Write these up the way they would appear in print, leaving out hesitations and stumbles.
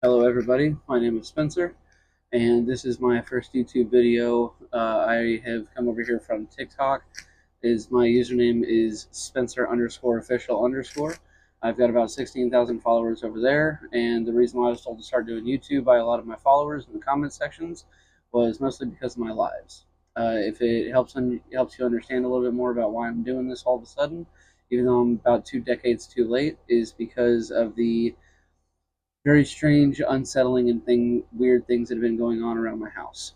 Hello everybody, my name is Spencer, and this is my first YouTube video. I have come over here from TikTok. My username is Spencer underscore official underscore. I've got about 16,000 followers over there, and the reason why I was told to start doing YouTube by a lot of my followers in the comment sections was mostly because of my lives. If it helps you understand a little bit more about why I'm doing this all of a sudden, even though I'm about 2 decades too late, is because of the very strange, unsettling, and weird things that have been going on around my house.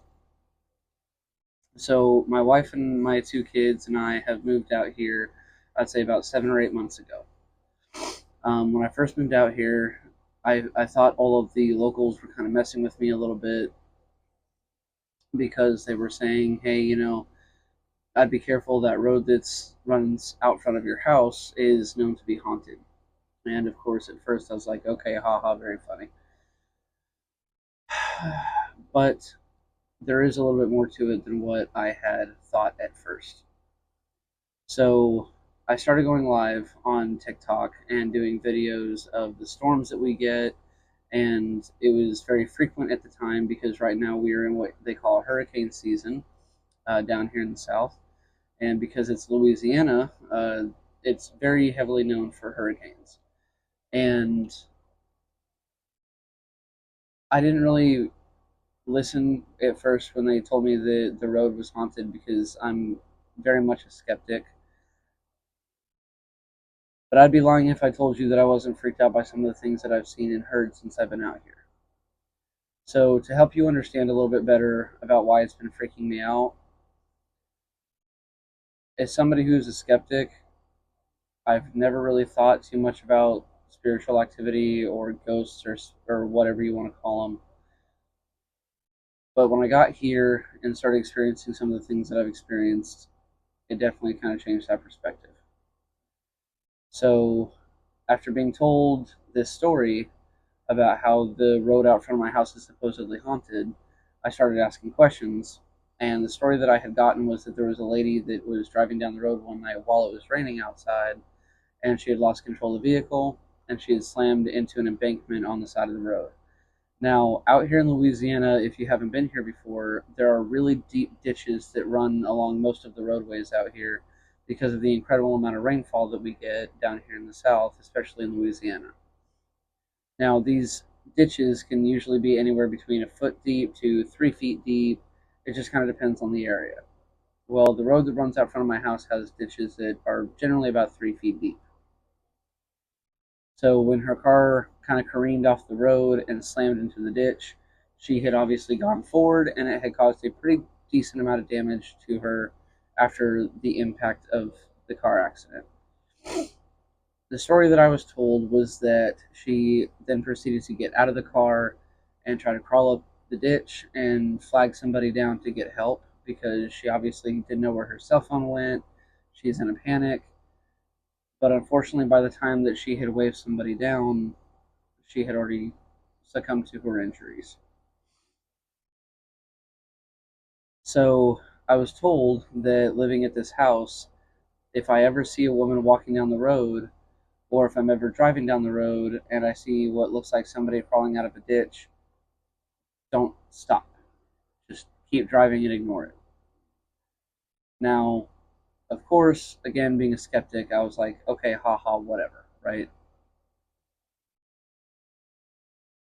So my wife and my 2 kids and I have moved out here, I'd say about 7 or 8 months ago. When I first moved out here, I thought all of the locals were kind of messing with me a little bit because they were saying, hey, I'd be careful, that road that runs out front of your house is known to be haunted. And of course, at first I was like, okay, haha, very funny. But there is a little bit more to it than what I had thought at first. So I started going live on TikTok and doing videos of the storms that we get, and it was very frequent at the time because right now we are in what they call hurricane season down here in the south, and because it's Louisiana, it's very heavily known for hurricanes. And I didn't really listen at first when they told me that the road was haunted because I'm very much a skeptic. But I'd be lying if I told you that I wasn't freaked out by some of the things that I've seen and heard since I've been out here. So, to help you understand a little bit better about why it's been freaking me out, as somebody who's a skeptic, I've never really thought too much about spiritual activity or ghosts or whatever you want to call them. But when I got here and started experiencing some of the things that I've experienced, it definitely kind of changed that perspective. So, after being told this story about how the road out front of my house is supposedly haunted, I started asking questions. And the story that I had gotten was that there was a lady that was driving down the road one night while it was raining outside, and she had lost control of the vehicle, and she had slammed into an embankment on the side of the road. Now, out here in Louisiana, if you haven't been here before, there are really deep ditches that run along most of the roadways out here because of the incredible amount of rainfall that we get down here in the south, especially in Louisiana. Now, these ditches can usually be anywhere between a foot deep to 3 feet deep. It just kind of depends on the area. Well, the road that runs out front of my house has ditches that are generally about 3 feet deep. So when her car kind of careened off the road and slammed into the ditch, she had obviously gone forward, and it had caused a pretty decent amount of damage to her after the impact of the car accident. The story that I was told was that she then proceeded to get out of the car and try to crawl up the ditch and flag somebody down to get help because she obviously didn't know where her cell phone went. She's in a panic. But unfortunately, by the time that she had waved somebody down, she had already succumbed to her injuries. So I was told that living at this house, if I ever see a woman walking down the road, or if I'm ever driving down the road and I see what looks like somebody crawling out of a ditch, don't stop. Just keep driving and ignore it. Now, of course, again, being a skeptic, I was like, okay, haha, whatever, right?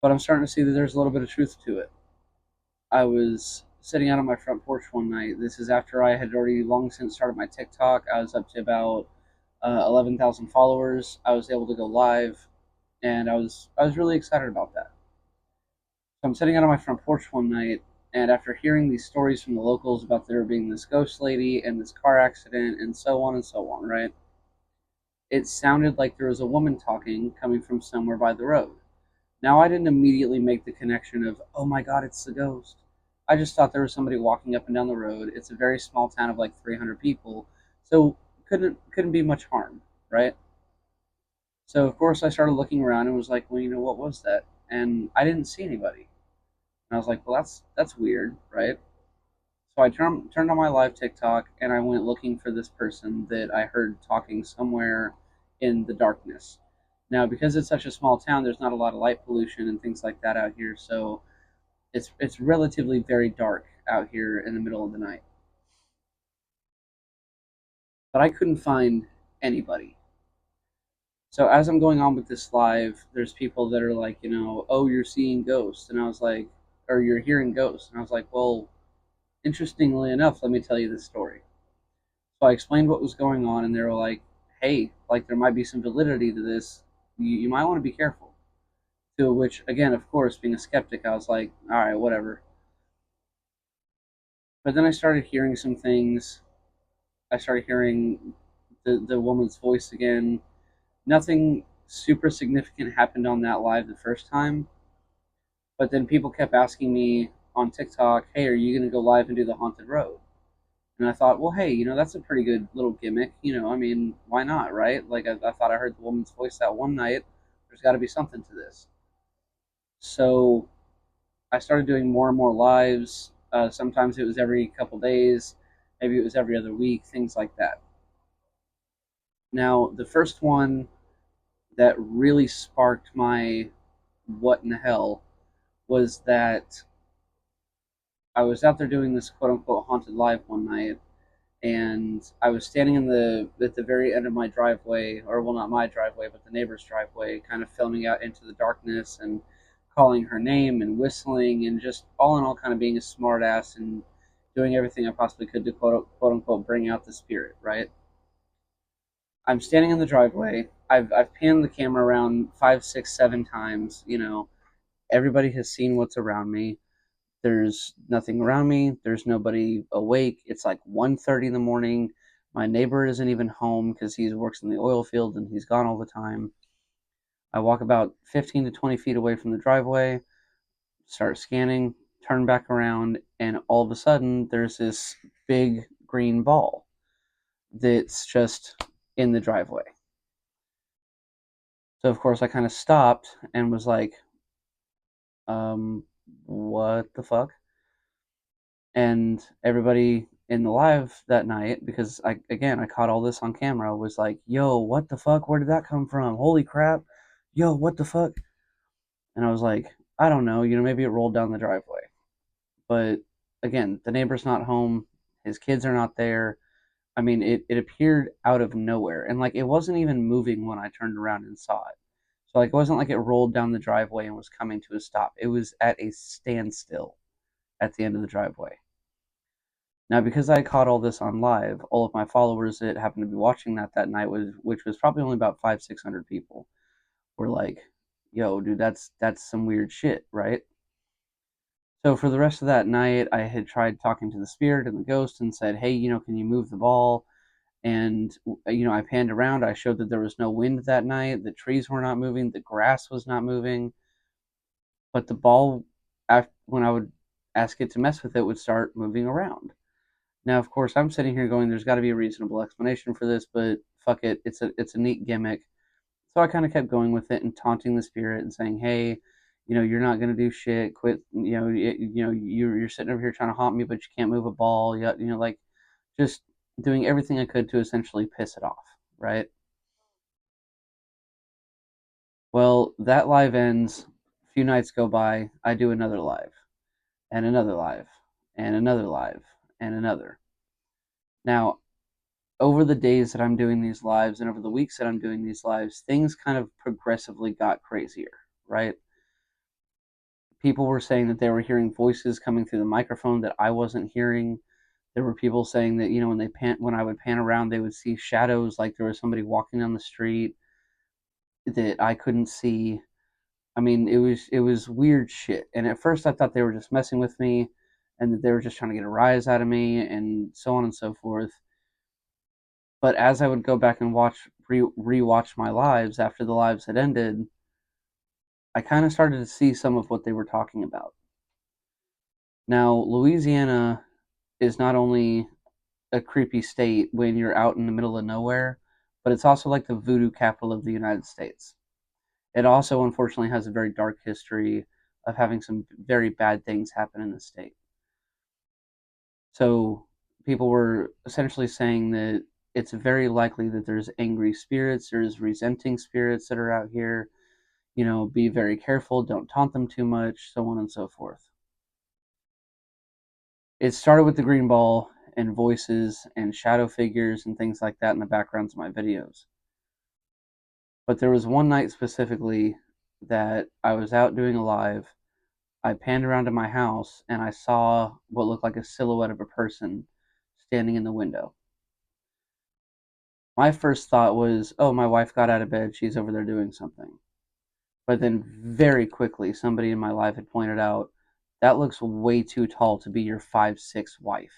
But I'm starting to see that there's a little bit of truth to it. I was sitting out on my front porch one night. This is after I had already long since started my TikTok. I was up to about 11,000 followers. I was able to go live, and I was really excited about that. So I'm sitting out on my front porch one night, and after hearing these stories from the locals about there being this ghost lady and this car accident and so on, right? It sounded like there was a woman talking coming from somewhere by the road. Now, I didn't immediately make the connection of, oh my god, it's the ghost. I just thought there was somebody walking up and down the road. It's a very small town of like 300 people, so couldn't be much harm, right? So of course I started looking around and was like, well, what was that? And I didn't see anybody. And I was like, well, that's weird, right? So I turned on my live TikTok and I went looking for this person that I heard talking somewhere in the darkness. Now, because it's such a small town, there's not a lot of light pollution and things like that out here, so it's relatively very dark out here in the middle of the night. But I couldn't find anybody. So as I'm going on with this live, there's people that are like, oh, you're seeing ghosts, and I was like, or you're hearing ghosts, and I was like, well, interestingly enough, let me tell you this story. So I explained what was going on, and they were like, hey, like there might be some validity to this. You might want to be careful. To which, again, of course, being a skeptic, I was like, all right, whatever. But then I started hearing some things. I started hearing the woman's voice again. Nothing super significant happened on that live the first time, but then people kept asking me on TikTok, hey, are you going to go live and do the haunted road? And I thought, well, hey, that's a pretty good little gimmick. I mean, why not, right? Like, I thought I heard the woman's voice that one night. There's got to be something to this. So I started doing more and more lives. Sometimes it was every couple days, maybe it was every other week, things like that. Now, the first one that really sparked my what in the hell was that I was out there doing this quote unquote haunted live one night, and I was standing in the at the very end of my driveway, or well, not my driveway, but the neighbor's driveway, kind of filming out into the darkness and calling her name and whistling and just all in all, kind of being a smartass and doing everything I possibly could to quote unquote bring out the spirit. Right? I'm standing in the driveway. I've panned the camera around five, six, seven times. Everybody has seen what's around me. There's nothing around me. There's nobody awake. It's like 1:30 in the morning. My neighbor isn't even home because he works in the oil field and he's gone all the time. I walk about 15 to 20 feet away from the driveway, start scanning, turn back around, and all of a sudden there's this big green ball that's just in the driveway. So of course I kind of stopped and was like, um, what the fuck? And everybody in the live that night, because I caught all this on camera, was like, yo, what the fuck, where did that come from, holy crap, yo, what the fuck. And I was like, I don't know, maybe it rolled down the driveway. But again, the neighbor's not home, his kids are not there. I mean, it appeared out of nowhere, and like it wasn't even moving when I turned around and saw it. So like it wasn't like it rolled down the driveway and was coming to a stop. It was at a standstill at the end of the driveway. Now, because I caught all this on live, all of my followers that happened to be watching that night, which was probably only about 500-600 people, were like, "Yo, dude, that's some weird shit, right?" So for the rest of that night, I had tried talking to the spirit and the ghost and said, "Hey, can you move the ball?" And I panned around. I showed that there was no wind that night. The trees were not moving. The grass was not moving. But the ball, when I would ask it to mess with it, would start moving around. Now, of course, I'm sitting here going, "There's got to be a reasonable explanation for this," but fuck it, it's a neat gimmick. So I kind of kept going with it and taunting the spirit and saying, "Hey, you're not gonna do shit. Quit. You're sitting over here trying to haunt me, but you can't move a ball. Like just doing everything I could to essentially piss it off." Right. Well, that live ends. A few nights go by. I do another live, and another live, and another live, and another. Now, over the days that I'm doing these lives and over the weeks that I'm doing these lives, things kind of progressively got crazier, right? People were saying that they were hearing voices coming through the microphone that I wasn't hearing. There were people saying that, when I would pan around, they would see shadows like there was somebody walking down the street that I couldn't see. I mean, it was weird shit. And at first I thought they were just messing with me and that they were just trying to get a rise out of me and so on and so forth. But as I would go back and rewatch my lives after the lives had ended, I kind of started to see some of what they were talking about. Now, Louisiana is not only a creepy state when you're out in the middle of nowhere, but it's also like the voodoo capital of the United States. It also, unfortunately, has a very dark history of having some very bad things happen in the state. So people were essentially saying that it's very likely that there's angry spirits, there's resenting spirits that are out here. Be very careful, don't taunt them too much, so on and so forth. It started with the green ball and voices and shadow figures and things like that in the backgrounds of my videos. But there was one night specifically that I was out doing a live. I panned around to my house and I saw what looked like a silhouette of a person standing in the window. My first thought was, oh, my wife got out of bed, she's over there doing something. But then very quickly, somebody in my life had pointed out, that looks way too tall to be your 5'6" wife.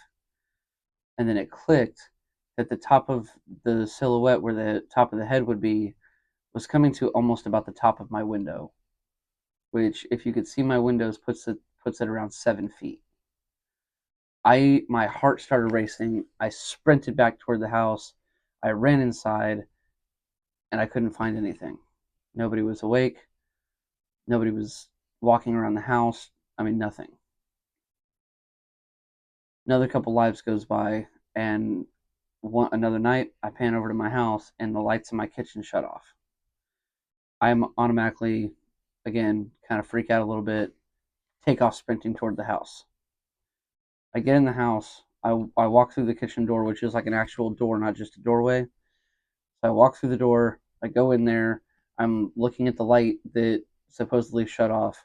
And then it clicked that the top of the silhouette, where the top of the head would be, was coming to almost about the top of my window, which, if you could see my windows, puts it around 7 feet. My heart started racing. I sprinted back toward the house. I ran inside, and I couldn't find anything. Nobody was awake. Nobody was walking around the house. I mean, nothing. Another couple lives goes by, and another night, I pan over to my house, and the lights in my kitchen shut off. I'm automatically, again, kind of freak out a little bit, take off sprinting toward the house. I get in the house. I walk through the kitchen door, which is like an actual door, not just a doorway. So I walk through the door. I go in there. I'm looking at the light that supposedly shut off.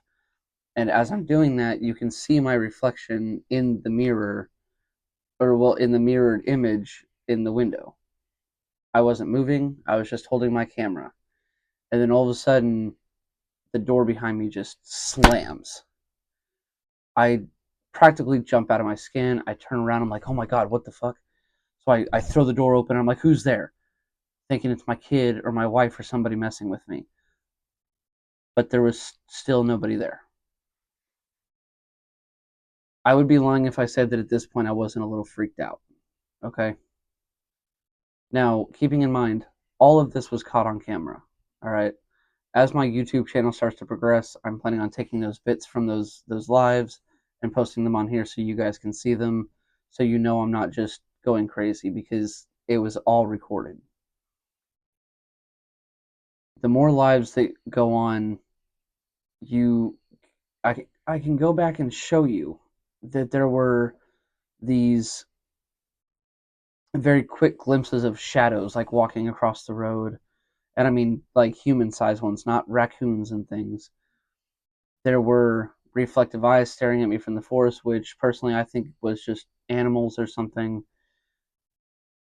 And as I'm doing that, you can see my reflection in the mirror, or well, in the mirrored image in the window. I wasn't moving. I was just holding my camera. And then all of a sudden, the door behind me just slams. I practically jump out of my skin. I turn around. I'm like, oh my God, what the fuck? So I throw the door open. I'm like, who's there? Thinking it's my kid or my wife or somebody messing with me. But there was still nobody there. I would be lying if I said that at this point I wasn't a little freaked out. Okay? Now, keeping in mind, all of this was caught on camera. All right? As my YouTube channel starts to progress, I'm planning on taking those bits from those lives and posting them on here so you guys can see them, so you know I'm not just going crazy, because it was all recorded. The more lives that go on, I can go back and show you that there were these very quick glimpses of shadows, like walking across the road, and I mean like human-sized ones, not raccoons and things. There were reflective eyes staring at me from the forest, which personally I think was just animals or something.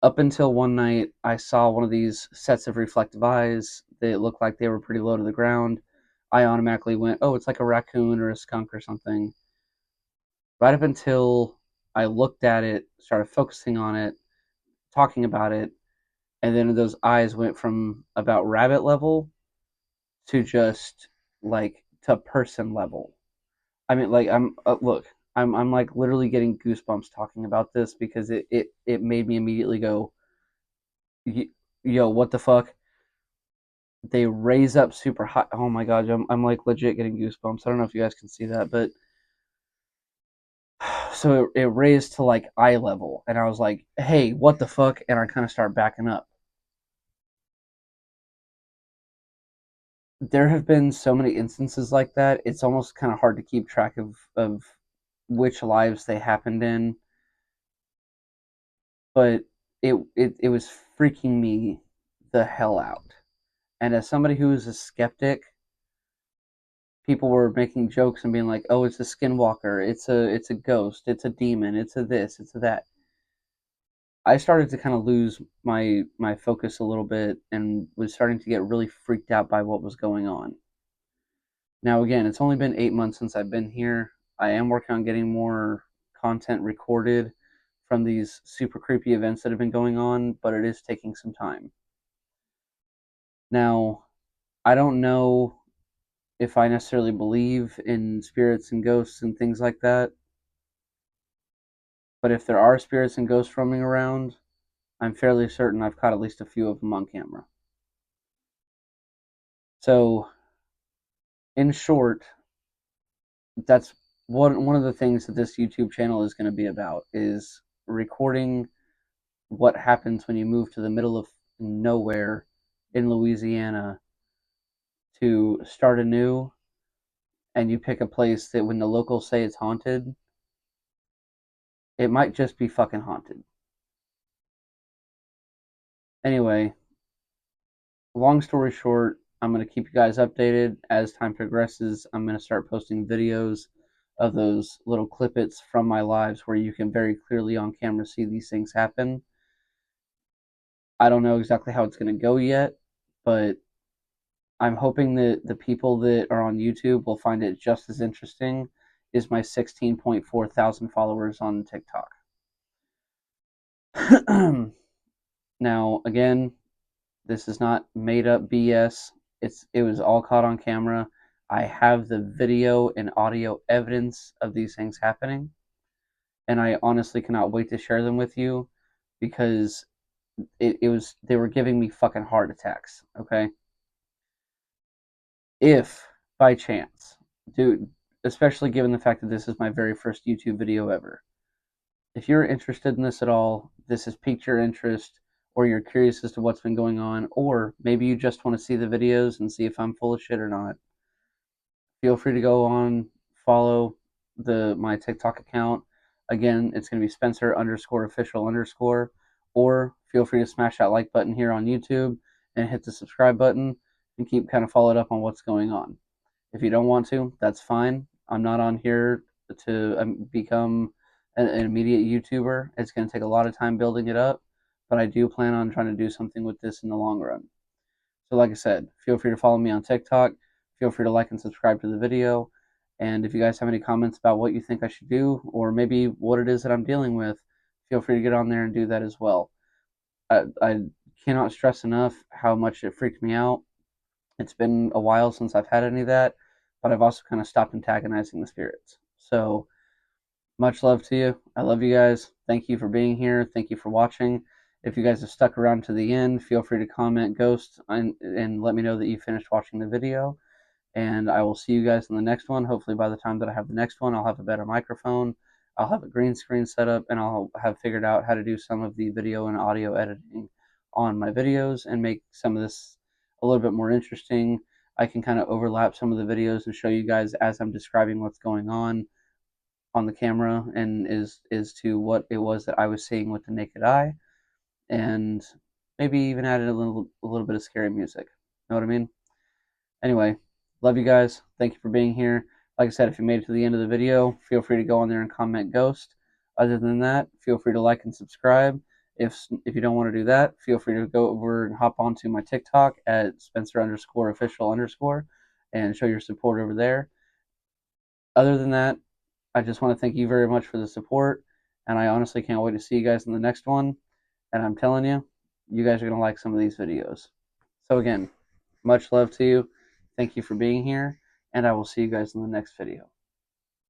Up until one night, I saw one of these sets of reflective eyes that looked like they were pretty low to the ground. I automatically went, oh, it's like a raccoon or a skunk or something. Right up until I looked at it, started focusing on it, talking about it, and then those eyes went from about rabbit level to just like to person level. I mean, like look, I'm like literally getting goosebumps talking about this, because it made me immediately go, yo, what the fuck? They raise up super high. Oh my god, I'm like legit getting goosebumps. I don't know if you guys can see that, but so it raised to like eye level, and I was like, hey, what the fuck? And I kind of start backing up. There have been so many instances like that. It's almost kind of hard to keep track of which lives they happened in, but it was freaking me the hell out. And as somebody who is a skeptic, people were making jokes and being like, "Oh, it's a skinwalker, it's a ghost, it's a demon, it's a this, it's a that." I started to kind of lose my focus a little bit and was starting to get really freaked out by what was going on. Now, again, it's only been 8 months since I've been here. I am working on getting more content recorded from these super creepy events that have been going on, but it is taking some time. Now, I don't know if I necessarily believe in spirits and ghosts and things like that, but if there are spirits and ghosts roaming around, I'm fairly certain I've caught at least a few of them on camera. So, in short, that's one of the things that this YouTube channel is going to be about, is recording what happens when you move to the middle of nowhere in Louisiana to start anew, and you pick a place that when the locals say it's haunted, it might just be fucking haunted. Anyway, long story short, I'm going to keep you guys updated as time progresses. I'm going to start posting videos of those little clippets from my lives where you can very clearly on camera see these things happen. I don't know exactly how it's going to go yet, but I'm hoping that the people that are on YouTube will find it just as interesting as my 16.4 thousand followers on TikTok. Now, again, this is not made up BS. It was all caught on camera. I have the video and audio evidence of these things happening, and I honestly cannot wait to share them with you because it was they were giving me fucking heart attacks. Okay, if by chance, dude, especially given the fact that this is my very first YouTube video ever, if you're interested in this at all, this has piqued your interest, or you're curious as to what's been going on, or maybe you just want to see the videos and see if I'm full of shit or not, feel free to go on, follow my TikTok account. Again, it's going to be Spencer underscore official underscore, or feel free to smash that like button here on YouTube and hit the subscribe button and keep kind of followed up on what's going on. If you don't want to, that's fine. I'm not on here to become an immediate YouTuber. It's going to take a lot of time building it up, but I do plan on trying to do something with this in the long run. So, like I said, feel free to follow me on TikTok. Feel free to like and subscribe to the video. And if you guys have any comments about what you think I should do, or maybe what it is that I'm dealing with, feel free to get on there and do that as well. I cannot stress enough how much it freaked me out. It's been a while since I've had any of that, but I've also kind of stopped antagonizing the spirits. So, much love to you. I love you guys. Thank you for being here. Thank you for watching. If you guys have stuck around to the end, feel free to comment ghost and let me know that you finished watching the video. And I will see you guys in the next one. Hopefully, by the time that I have the next one, I'll have a better microphone. I'll have a green screen set up, and I'll have figured out how to do some of the video and audio editing on my videos and make some of this a little bit more interesting. I can kind of overlap some of the videos and show you guys as I'm describing what's going on the camera and is to what it was that I was seeing with the naked eye, and maybe even added a little bit of scary music. Know what I mean? Anyway, love you guys. Thank you for being here. Like I said, if you made it to the end of the video, feel free to go on there and comment ghost. Other than that, feel free to like and subscribe. If you don't want to do that, feel free to go over and hop onto my TikTok at Spencer underscore official underscore and show your support over there. Other than that, I just want to thank you very much for the support, and I honestly can't wait to see you guys in the next one. And I'm telling you, you guys are going to like some of these videos. So again, much love to you. Thank you for being here, and I will see you guys in the next video.